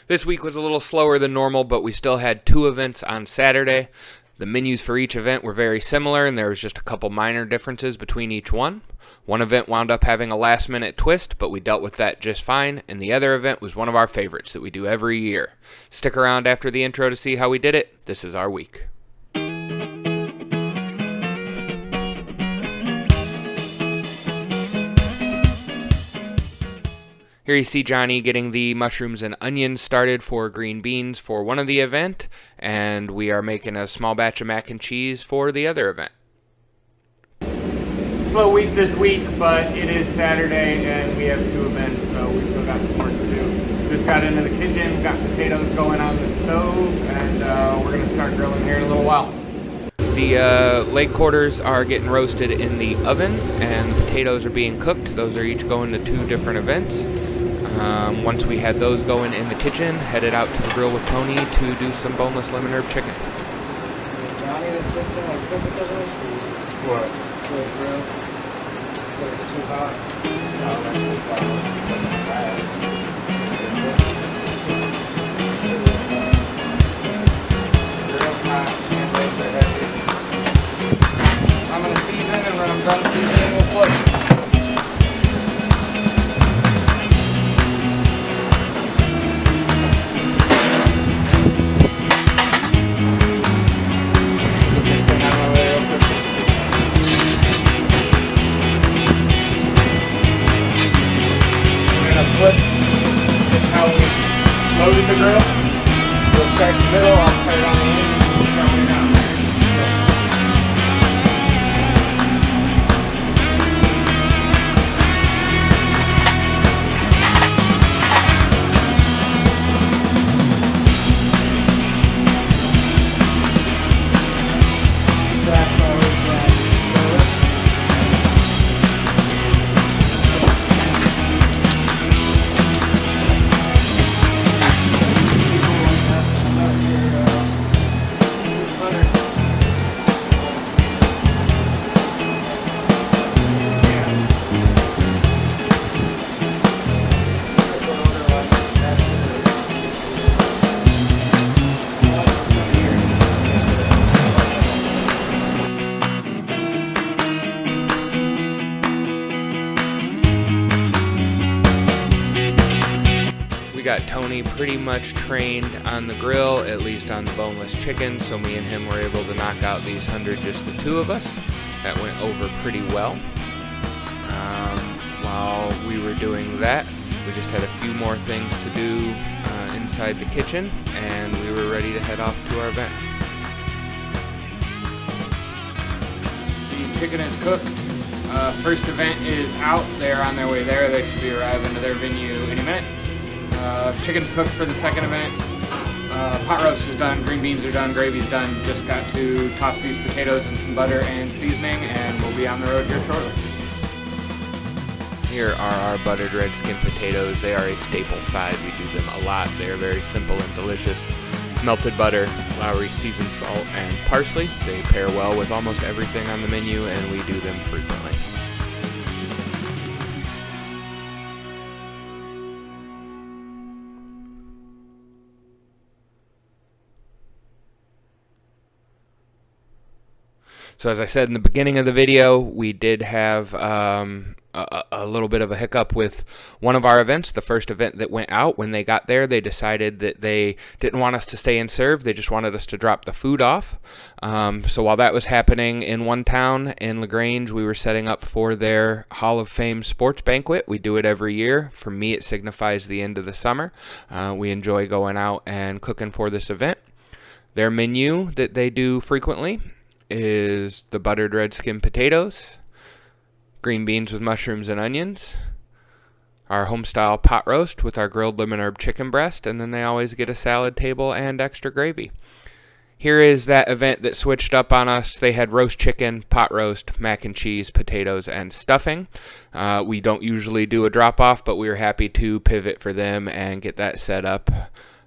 This week was a little slower than normal, but we still had 2 events on Saturday. The menus for each event were very similar, and there was just a couple minor differences between each one. One event wound up having a last-minute twist, but we dealt with that just fine, and the other event was one of our favorites that we do every year. Stick around after the intro to see how we did it. This is our week. Here you see Johnny getting the mushrooms and onions started for green beans for one of the event, and we are making a small batch of mac and cheese for the other event. Slow week this week, but it is Saturday and we have 2 events, so we still got some work to do. Just got into the kitchen, got potatoes going on the stove, and we're going to start grilling here in a little while. The leg quarters are getting roasted in the oven, and potatoes are being cooked. Those are each going to 2 different events. Once we had those going in the kitchen, headed out to the grill with Tony to do some boneless lemon herb chicken. Johnny that sits in like cook with those? What? For the grill? But it's too hot. No, that's too hot. Grill's hot, can't wait for heavy. I'm gonna season, and when I'm done seasoning, we'll flip. Flip is how we loaded the grill. We'll start the middle, I'll put it on the end, and we'll throw it out. Got Tony pretty much trained on the grill, at least on the boneless chicken, so me and him were able to knock out these 100, just the 2 of us. That went over pretty well. While we were doing that, we just had a few more things to do inside the kitchen, and we were ready to head off to our event. The chicken is cooked. First event is out. They're on their way there. They should be arriving to their venue any minute. Chicken's cooked for the second event. Pot roast is done, green beans are done, gravy's done. Just got to toss these potatoes in some butter and seasoning, and we'll be on the road here shortly. Here are our buttered red skin potatoes. They are a staple side. We do them a lot. They are very simple and delicious. Melted butter, Lowry seasoned salt, and parsley. They pair well with almost everything on the menu, and we do them frequently. So as I said in the beginning of the video, we did have a little bit of a hiccup with one of our events. The first event that went out, when they got there, they decided that they didn't want us to stay and serve. They just wanted us to drop the food off. So while that was happening in one town, in LaGrange, we were setting up for their Hall of Fame sports banquet. We do it every year. For me, it signifies the end of the summer. We enjoy going out and cooking for this event. Their menu that they do frequently is the buttered red skin potatoes, green beans with mushrooms and onions, our home-style pot roast with our grilled lemon herb chicken breast, and then they always get a salad table and extra gravy. Here is that event that switched up on us. They had roast chicken, pot roast, mac and cheese, potatoes, and stuffing. We don't usually do a drop-off, but we were happy to pivot for them and get that set up,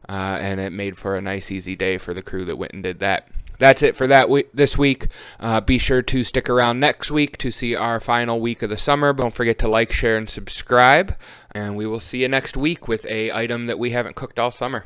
and it made for a nice, easy day for the crew that went and did that. that's it for this week. Be sure to stick around next week to see our final week of the summer. Don't forget to like, share, and subscribe. And we will see you next week with a item that we haven't cooked all summer.